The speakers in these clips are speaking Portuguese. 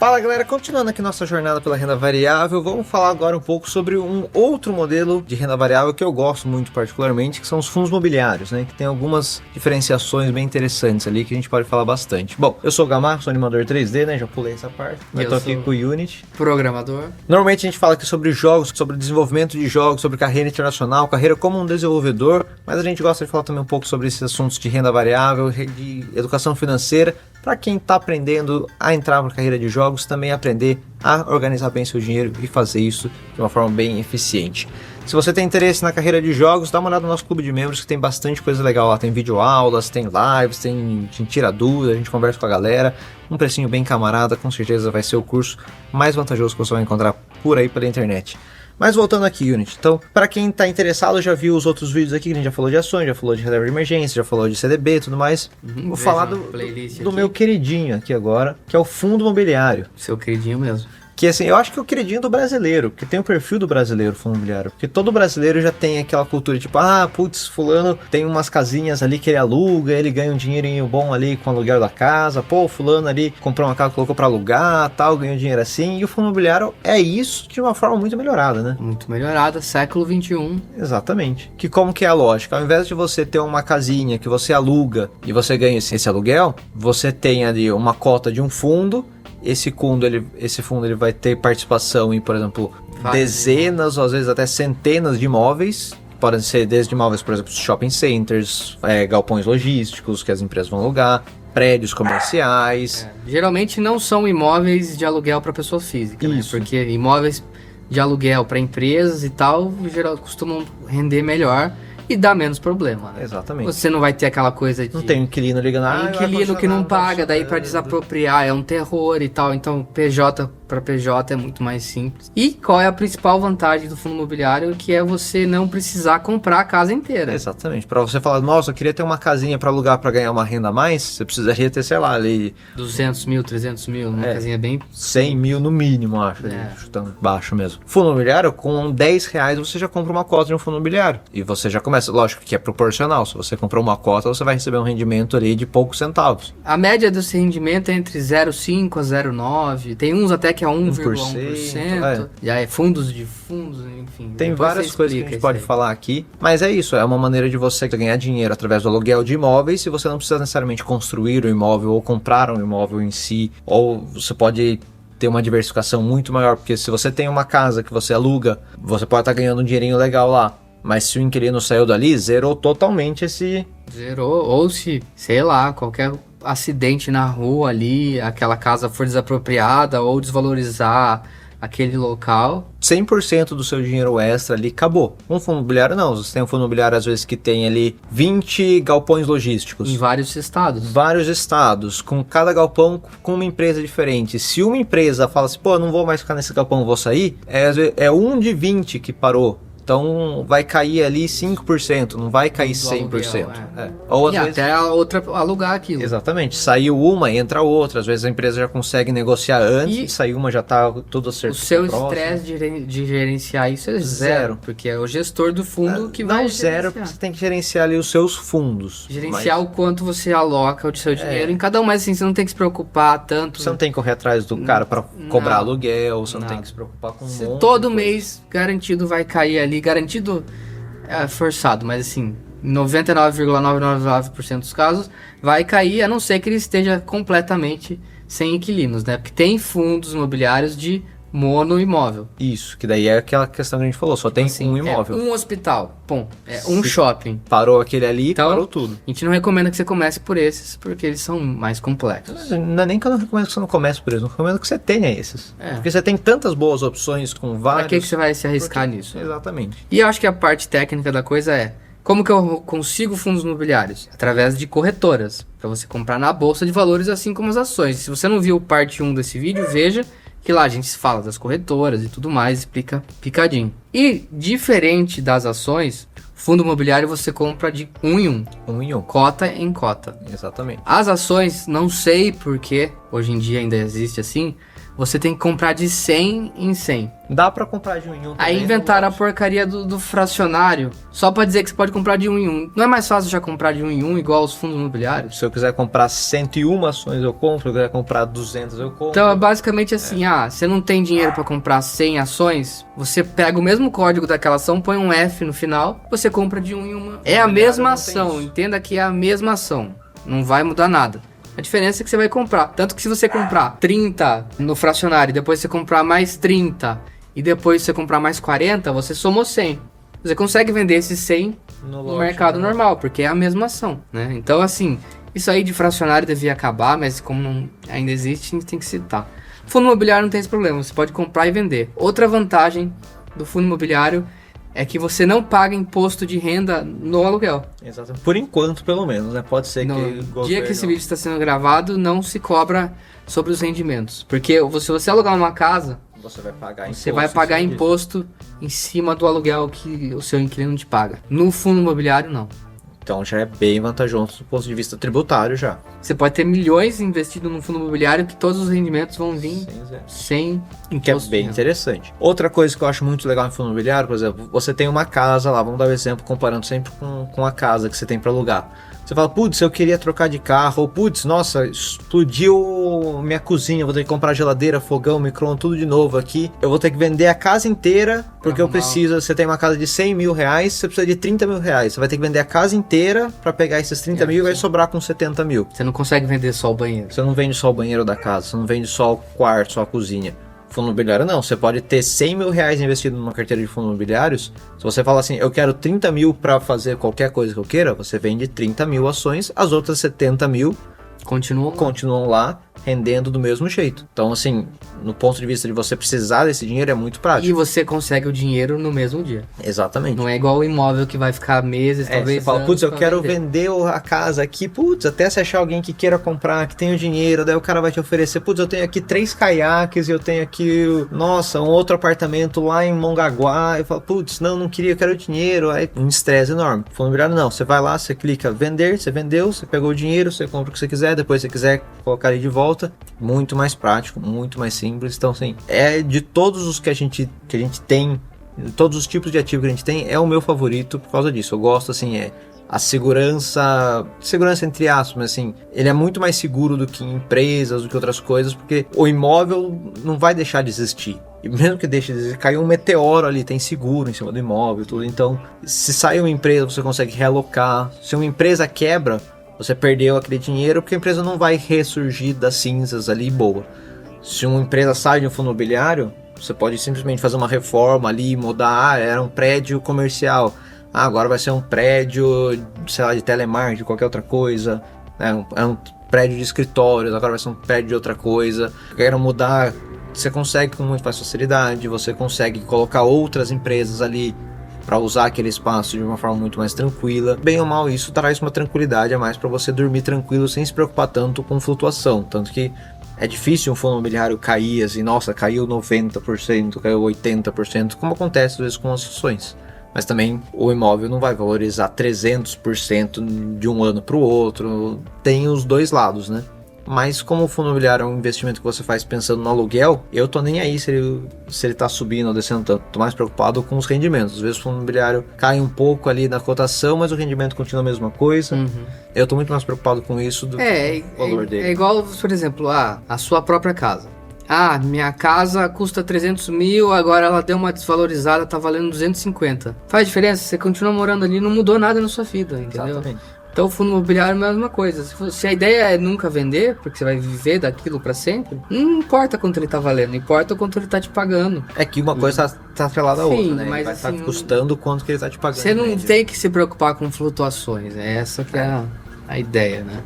Fala galera, continuando aqui nossa jornada pela renda variável, vamos falar agora um pouco sobre um outro modelo de renda variável que eu gosto muito particularmente, que são os fundos imobiliários, né? Que tem algumas diferenciações bem interessantes ali que a gente pode falar bastante. Bom, eu sou o Gamar, sou animador 3D, né? Já pulei essa parte. Eu tô aqui com o Unity. Programador. Normalmente a gente fala aqui sobre jogos, sobre desenvolvimento de jogos, sobre carreira internacional, carreira como um desenvolvedor, mas a gente gosta de falar também um pouco sobre esses assuntos de renda variável, de educação financeira, para quem está aprendendo a entrar na carreira de jogos, também aprender a organizar bem seu dinheiro e fazer isso de uma forma bem eficiente. Se você tem interesse na carreira de jogos, dá uma olhada no nosso clube de membros que tem bastante coisa legal lá. Tem videoaulas, tem lives, tem tira dúvida, a gente conversa com a galera. Um precinho bem camarada, com certeza vai ser o curso mais vantajoso que você vai encontrar por aí pela internet. Mas voltando aqui, Unity, então, para quem está interessado, já viu os outros vídeos aqui, que a gente já falou de ações, já falou de reserva de emergência, já falou de CDB e tudo mais. Vou falar do meu queridinho aqui agora, que é o fundo imobiliário. Seu queridinho mesmo. Que assim, eu acho que é o queridinho do brasileiro, porque tem o perfil do brasileiro, fundo imobiliário. Porque todo brasileiro já tem aquela cultura, tipo, fulano tem umas casinhas ali que ele aluga, ele ganha um dinheirinho bom ali com o aluguel da casa. Pô, fulano ali comprou uma casa, colocou pra alugar, tal, ganhou dinheiro assim. E o fundo imobiliário é isso de uma forma muito melhorada, né? Muito melhorada, século XXI. Exatamente. Que como que é a lógica? Ao invés de você ter uma casinha que você aluga e você ganha esse aluguel, você tem ali uma cota de um fundo. Esse fundo ele vai ter participação em, por exemplo, dezenas ou às vezes até centenas de imóveis. Podem ser desde imóveis, por exemplo, shopping centers, galpões logísticos que as empresas vão alugar, prédios comerciais. Geralmente não são imóveis de aluguel para pessoa física, né? Porque imóveis de aluguel para empresas e tal, costumam render melhor. E dá menos problema, né? Exatamente. Você não vai ter aquela coisa de... Não tem inquilino ligando... inquilino que não paga, daí para desapropriar é um terror e tal. Então, PJ para PJ é muito mais simples. E qual é a principal vantagem do fundo imobiliário? Que é você não precisar comprar a casa inteira. Exatamente. Para você falar, nossa, eu queria ter uma casinha para alugar para ganhar uma renda a mais, você precisaria ter, sei lá, ali... 200 mil, 300 mil, uma casinha bem... 100 mil no mínimo, acho. Chutando baixo mesmo. Fundo imobiliário, com R$10 você já compra uma cota de um fundo imobiliário. E você já começa, lógico que é proporcional. Se você comprou uma cota, você vai receber um rendimento ali de poucos centavos. A média desse rendimento é entre 0,5 a 0,9. Tem uns até que é 1,1%. Já é fundos de fundos, enfim. Tem várias coisas que a gente pode falar aqui. Mas é isso, é uma maneira de você ganhar dinheiro através do aluguel de imóveis. Se você não precisa necessariamente construir o imóvel ou comprar um imóvel em si. Ou você pode ter uma diversificação muito maior. Porque se você tem uma casa que você aluga, você pode estar ganhando um dinheirinho legal lá. Mas se o inquilino saiu dali, zerou totalmente esse... Zerou, ou se, sei lá, qualquer acidente na rua ali, aquela casa for desapropriada ou desvalorizar aquele local. 100% do seu dinheiro extra ali acabou. Um fundo imobiliário não, você tem um fundo imobiliário às vezes que tem ali 20 galpões logísticos. Em vários estados. Vários estados, com cada galpão com uma empresa diferente. Se uma empresa fala assim, pô, não vou mais ficar nesse galpão, vou sair, é um de 20 que parou. Então vai cair ali 5%, não vai cair 100%. Aluguel, Ou, e vezes, até a outra alugar aquilo. Exatamente. Saiu uma, entra outra. Às vezes a empresa já consegue negociar antes, e saiu uma, já está tudo acertado. O seu estresse de gerenciar isso é zero. Porque é o gestor do fundo que vai gerenciar. Zero, porque você tem que gerenciar ali os seus fundos. Gerenciar o quanto você aloca o seu dinheiro em cada um. Mas assim, você não tem que se preocupar tanto. Você não tem que correr atrás do cara para cobrar aluguel. Você não tem que se preocupar com todo mês garantido vai cair ali. Garantido é forçado, mas assim, 99,999% dos casos vai cair, a não ser que ele esteja completamente sem inquilinos, né? Porque tem fundos imobiliários de monoimóvel. Isso, que daí é aquela questão que a gente falou, só tem um imóvel. Um hospital, um shopping. Parou aquele ali, então, parou tudo. A gente não recomenda que você comece por esses, porque eles são mais complexos. Não é nem que eu não recomendo que você não comece por eles, eu recomendo que você tenha esses. Porque você tem tantas boas opções com vários... Pra que você vai se arriscar nisso? Exatamente. E eu acho que a parte técnica da coisa é, como que eu consigo fundos imobiliários? Através de corretoras, para você comprar na bolsa de valores, assim como as ações. Se você não viu parte 1 desse vídeo, veja que lá a gente fala das corretoras e tudo mais, explica picadinho. E, diferente das ações, fundo imobiliário você compra de um em um. Cota em cota. Exatamente. As ações, não sei porque, hoje em dia ainda existe assim, você tem que comprar de 100 em 100. Dá pra comprar de um em um também. Aí inventaram a porcaria do fracionário, só pra dizer que você pode comprar de um em um. Não é mais fácil já comprar de um em um, igual os fundos imobiliários? Se eu quiser comprar 101 ações, eu compro. Se eu quiser comprar 200, eu compro. Então é basicamente assim, você não tem dinheiro pra comprar 100 ações, você pega o mesmo código daquela ação, põe um F no final, você compra de um em uma. É a mesma ação, entenda que é a mesma ação, não vai mudar nada. A diferença é que você vai comprar, tanto que se você comprar 30 no fracionário, depois você comprar mais 30 e depois você comprar mais 40, você somou 100. Você consegue vender esses 100 no mercado normal, porque é a mesma ação, né? Então assim, isso aí de fracionário devia acabar, mas como ainda existe, a gente tem que citar. Fundo imobiliário não tem esse problema, você pode comprar e vender. Outra vantagem do fundo imobiliário é que você não paga imposto de renda no aluguel. Exatamente. Por enquanto, pelo menos, né? Pode ser que no dia que esse vídeo está sendo gravado, não se cobra sobre os rendimentos. Porque se você alugar uma casa, você vai pagar imposto. Você vai pagar imposto em cima do aluguel que o seu inquilino te paga. No fundo imobiliário, não. Então já é bem vantajoso do ponto de vista tributário já. Você pode ter milhões investido no fundo imobiliário que todos os rendimentos vão vir sem imposto. Que é bem interessante. Outra coisa que eu acho muito legal em fundo imobiliário, por exemplo, você tem uma casa lá, vamos dar um exemplo comparando sempre com a casa que você tem para alugar. Você fala, putz, eu queria trocar de carro, ou putz, nossa, explodiu minha cozinha, vou ter que comprar geladeira, fogão, micro-ondas, tudo de novo aqui. Eu vou ter que vender a casa inteira, porque eu preciso, você tem uma casa de 100 mil reais, você precisa de 30 mil reais. Você vai ter que vender a casa inteira para pegar esses 30 mil e vai sobrar com 70 mil. Você não consegue vender só o banheiro. Você não vende só o banheiro da casa, você não vende só o quarto, só a cozinha. Fundo imobiliário não, você pode ter 100 mil reais investido numa carteira de fundos imobiliários. Se você fala assim, eu quero 30 mil para fazer qualquer coisa que eu queira, você vende 30 mil ações, as outras 70 mil continuam lá, rendendo do mesmo jeito. Então assim, no ponto de vista de você precisar desse dinheiro, é muito prático. E você consegue o dinheiro no mesmo dia. Exatamente. Não é igual o imóvel que vai ficar meses, talvez. Você fala, putz, eu quero vender a casa aqui, putz, até se achar alguém que queira comprar, que tenha o dinheiro, daí o cara vai te oferecer, putz, eu tenho aqui 3 caiaques, eu tenho aqui, nossa, um outro apartamento lá em Mongaguá. Eu falo, putz, não queria, eu quero dinheiro. Aí um estresse enorme. Fundo imobiliário não, você vai lá, você clica vender, você vendeu, você pegou o dinheiro, você compra o que você quiser, depois se você quiser colocar ele de volta, muito mais prático, muito mais simples. Então assim, é de todos os que a gente tem, todos os tipos de ativo que a gente tem, é o meu favorito por causa disso. Eu gosto assim, a segurança entre aspas, mas assim, ele é muito mais seguro do que empresas, do que outras coisas, porque o imóvel não vai deixar de existir. E mesmo que deixe de existir, caiu um meteoro ali, tem seguro em cima do imóvel, tudo. Então, se sai uma empresa, você consegue realocar. Se uma empresa quebra, você perdeu aquele dinheiro, porque a empresa não vai ressurgir das cinzas ali boa. Se uma empresa sai de um fundo imobiliário, você pode simplesmente fazer uma reforma ali, mudar, era um prédio comercial, agora vai ser um prédio, sei lá, de telemarketing, qualquer outra coisa, né? É um prédio de escritórios, agora vai ser um prédio de outra coisa, quero mudar, você consegue com muito mais facilidade, você consegue colocar outras empresas ali para usar aquele espaço de uma forma muito mais tranquila. Bem ou mal, isso traz uma tranquilidade a mais para você dormir tranquilo sem se preocupar tanto com flutuação, tanto que é difícil um fundo imobiliário cair assim, nossa, caiu 90%, caiu 80%, como acontece às vezes com as ações. Mas também o imóvel não vai valorizar 300% de um ano para o outro, tem os dois lados, né? Mas como o fundo imobiliário é um investimento que você faz pensando no aluguel, eu tô nem aí se ele tá subindo ou descendo tanto. Tô mais preocupado com os rendimentos. Às vezes o fundo imobiliário cai um pouco ali na cotação, mas o rendimento continua a mesma coisa. Eu tô muito mais preocupado com isso do que o valor dele. É igual, por exemplo, a sua própria casa. Minha casa custa 300 mil, agora ela deu uma desvalorizada, tá valendo 250. Faz diferença? Você continua morando ali, não mudou nada na sua vida, entendeu? Exatamente. Então o fundo imobiliário é a mesma coisa. Se a ideia é nunca vender, porque você vai viver daquilo para sempre, não importa quanto ele tá valendo, importa quanto ele tá te pagando. É que uma coisa tá atrelada à outra, né? Mas vai estar assim, custando quanto que ele tá te pagando. Você não tem que se preocupar com flutuações, é essa que é a ideia, né?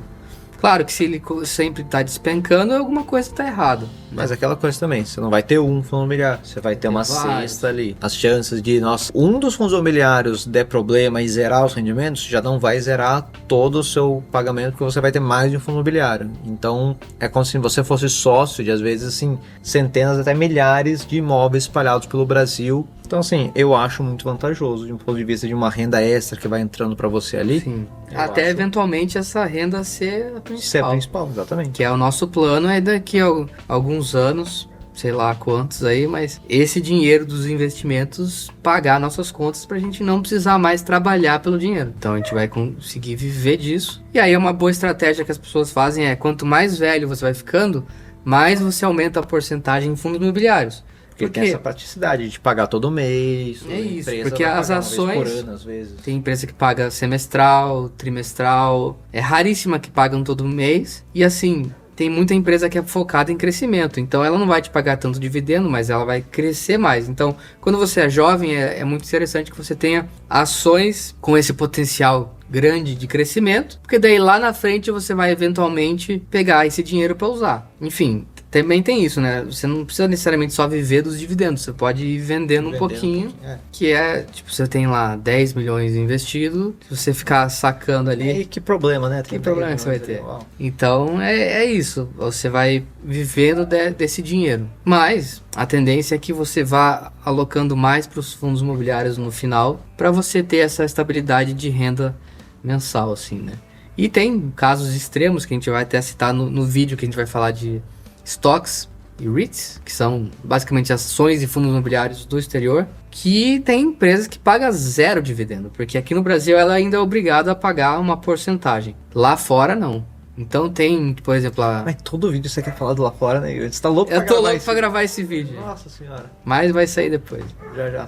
Claro que se ele sempre tá despencando, alguma coisa tá errada. Mas aquela coisa também, você não vai ter um fundo imobiliário, você vai ter uma cesta ali. As chances de, um dos fundos imobiliários der problema e zerar os rendimentos, já não vai zerar todo o seu pagamento, porque você vai ter mais de um fundo imobiliário. Então, é como se você fosse sócio de, às vezes, assim, centenas até milhares de imóveis espalhados pelo Brasil. Então, assim, eu acho muito vantajoso, de um ponto de vista de uma renda extra que vai entrando para você ali. Sim. Até eventualmente essa renda ser a principal. Ser a principal, exatamente. Que é o nosso plano, é daqui a alguns anos sei lá quantos aí, mas esse dinheiro dos investimentos pagar nossas contas pra gente não precisar mais trabalhar pelo dinheiro. Então a gente vai conseguir viver disso. E aí uma boa estratégia que as pessoas fazem é, quanto mais velho você vai ficando, mais você aumenta a porcentagem em fundos imobiliários. Porque tem essa praticidade de pagar todo mês. É isso, porque as ações... Por ano, às vezes. Tem empresa que paga semestral, trimestral. É raríssima que pagam todo mês. E assim, tem muita empresa que é focada em crescimento. Então ela não vai te pagar tanto dividendo, mas ela vai crescer mais. Então, quando você é jovem, é muito interessante que você tenha ações com esse potencial grande de crescimento. Porque daí lá na frente você vai eventualmente pegar esse dinheiro para usar. Enfim... Também tem isso, né? Você não precisa necessariamente só viver dos dividendos. Você pode ir vendendo um pouquinho. Que é, tipo, você tem lá 10 milhões investido. Se você ficar sacando ali... E que problema, né? Que problema que você vai ter? Então, é isso. Você vai vivendo desse dinheiro. Mas, a tendência é que você vá alocando mais para os fundos imobiliários no final. Para você ter essa estabilidade de renda mensal, assim, né? E tem casos extremos que a gente vai até citar no vídeo que a gente vai falar de... Stocks e REITs, que são basicamente ações e fundos imobiliários do exterior, que tem empresas que pagam 0 dividendo, porque aqui no Brasil ela ainda é obrigada a pagar uma porcentagem. Lá fora, não. Então tem, por exemplo... Mas todo vídeo você quer falar do lá fora, né? Você tá louco Eu tô louco pra gravar esse vídeo. Nossa senhora. Mas vai sair depois. Já.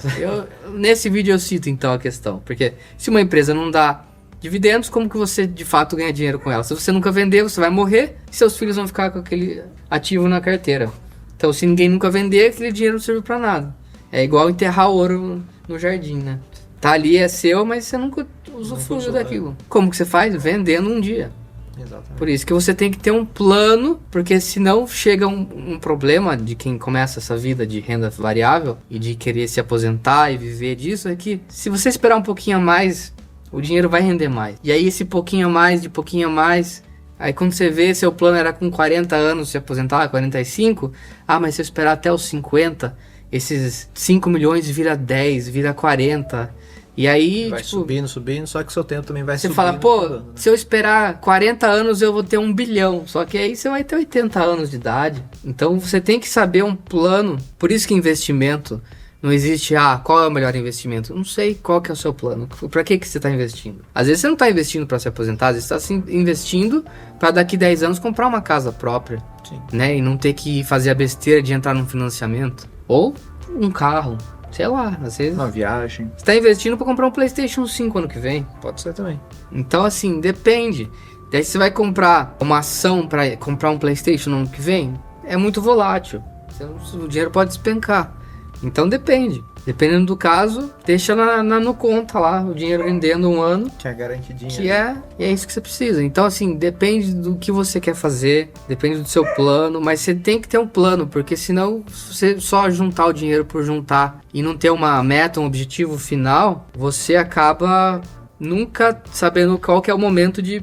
Nesse vídeo eu cito então a questão, porque se uma empresa não dá dividendos, como que você de fato ganha dinheiro com ela? Se você nunca vender, você vai morrer e seus filhos vão ficar com aquele ativo na carteira. Então, se ninguém nunca vender, aquele dinheiro não serve pra nada. É igual enterrar ouro no jardim, né? Tá ali, é seu, mas você nunca usufruiu daquilo. Como que você faz? Vendendo um dia. Exatamente. Por isso que você tem que ter um plano, porque senão chega um problema de quem começa essa vida de renda variável e de querer se aposentar e viver disso, é que se você esperar um pouquinho a mais, o dinheiro vai render mais. E aí esse pouquinho a mais, aí quando você vê, seu plano era com 40 anos se aposentar, 45, mas se eu esperar até os 50, esses 5 milhões vira 10, vira 40. E aí, vai subindo, só que seu tempo também vai você subindo. Você fala, pô, né? Se eu esperar 40 anos eu vou ter 1 bilhão. Só que aí você vai ter 80 anos de idade. Então você tem que saber um plano. Por isso que investimento... Não existe, qual é o melhor investimento? Não sei qual que é o seu plano. Pra que você está investindo? Às vezes você não está investindo para se aposentar, às vezes você está investindo para daqui 10 anos comprar uma casa própria. Sim. Né? E não ter que fazer a besteira de entrar num financiamento. Ou um carro, sei lá, às vezes... Uma viagem. Você está investindo para comprar um PlayStation 5 ano que vem. Pode ser também. Então assim, depende. Daí você vai comprar uma ação para comprar um PlayStation no ano que vem, é muito volátil. O dinheiro pode despencar. Então depende. Dependendo do caso, deixa no conta lá, o dinheiro rendendo um ano. Que é garantidinho. Que é isso que você precisa. Então assim, depende do que você quer fazer, depende do seu plano, mas você tem que ter um plano, porque senão, se você só juntar o dinheiro por juntar e não ter uma meta, um objetivo final, você acaba nunca sabendo qual que é o momento de,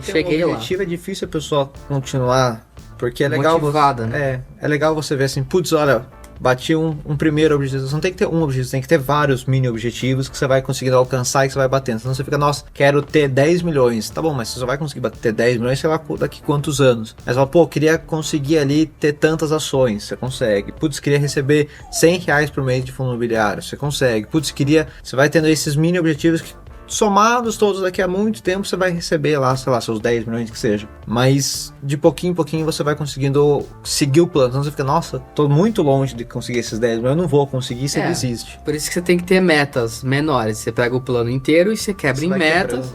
cheguei lá. O objetivo é difícil a pessoa continuar, porque é legal... Motivada, né? É legal você ver assim, putz, olha... Bati um primeiro objetivo. Você não tem que ter um objetivo, você tem que ter vários mini objetivos que você vai conseguindo alcançar e que você vai batendo. Senão você fica, nossa, quero ter 10 milhões. Tá bom, mas você só vai conseguir ter 10 milhões, sei lá, daqui quantos anos. Mas você fala, queria conseguir ali ter tantas ações. Você consegue. Putz, queria receber 100 reais por mês de fundo imobiliário. Você consegue. Putz, você vai tendo esses mini objetivos que, somados todos daqui a muito tempo, você vai receber lá, sei lá, seus 10 milhões que seja. Mas de pouquinho em pouquinho você vai conseguindo seguir o plano. Então você fica, nossa, tô muito longe de conseguir esses 10 milhões, eu não vou conseguir, você desiste. Por isso que você tem que ter metas menores. Você pega o plano inteiro e você quebra em metas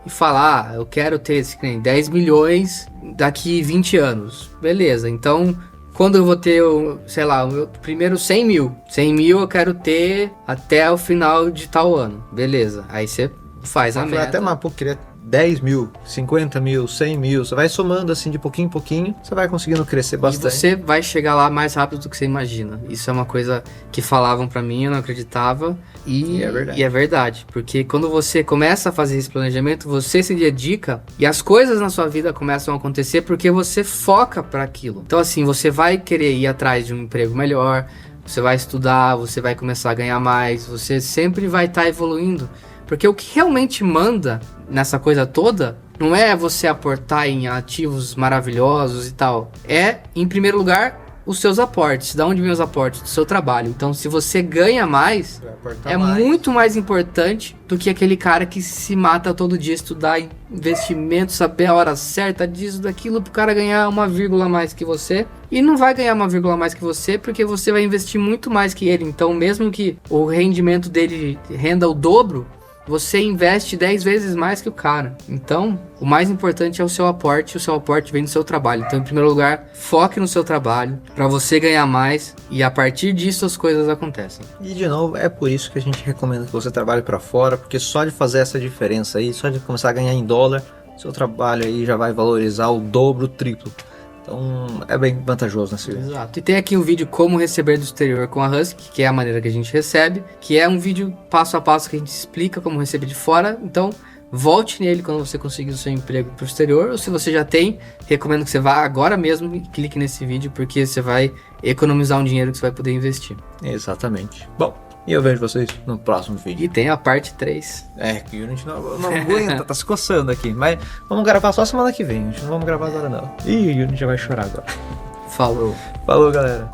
e fala, eu quero ter 10 milhões daqui 20 anos. Beleza, então... Quando eu vou ter, sei lá, o meu primeiro 100 mil. 100 mil eu quero ter até o final de tal ano. Beleza. Aí você faz a meta. Até mais, queria 10 mil, 50 mil, 100 mil. Você vai somando assim de pouquinho em pouquinho. Você vai conseguindo crescer bastante. E você vai chegar lá mais rápido do que você imagina. Isso é uma coisa que falavam pra mim, eu não acreditava. E é verdade. Porque quando você começa a fazer esse planejamento, você se dedica e as coisas na sua vida começam a acontecer porque você foca para aquilo. Então assim, você vai querer ir atrás de um emprego melhor, você vai estudar, você vai começar a ganhar mais, você sempre vai estar evoluindo. Porque o que realmente manda nessa coisa toda não é você aportar em ativos maravilhosos e tal. É, em primeiro lugar, os seus aportes. Da onde vem os aportes? Do seu trabalho. Então, se você ganha mais, muito mais importante do que aquele cara que se mata todo dia, estudar investimento, saber a hora certa disso, daquilo, pro cara ganhar 1 a mais que você. E não vai ganhar 1 a mais que você, porque você vai investir muito mais que ele. Então, mesmo que o rendimento dele renda o dobro, você investe 10 vezes mais que o cara. Então, o mais importante é o seu aporte. O seu aporte vem do seu trabalho. Então, em primeiro lugar, foque no seu trabalho para você ganhar mais. E a partir disso, as coisas acontecem. E, de novo, é por isso que a gente recomenda que você trabalhe para fora. Porque só de fazer essa diferença aí, só de começar a ganhar em dólar, seu trabalho aí já vai valorizar o dobro, o triplo. Então, é bem vantajoso nesse vídeo. Exato. E tem aqui um vídeo como receber do exterior com a Husky, que é a maneira que a gente recebe, que é um vídeo passo a passo que a gente explica como receber de fora. Então, volte nele quando você conseguir o seu emprego pro exterior, ou se você já tem, recomendo que você vá agora mesmo e clique nesse vídeo, porque você vai economizar um dinheiro que você vai poder investir. Exatamente. Bom, e eu vejo vocês no próximo vídeo. E tem a parte 3. Que o Unity não aguenta, tá se coçando aqui. Mas vamos gravar só semana que vem, a gente não vamos gravar agora não. Ih, o Unity já vai chorar agora. Falou. Falou, galera.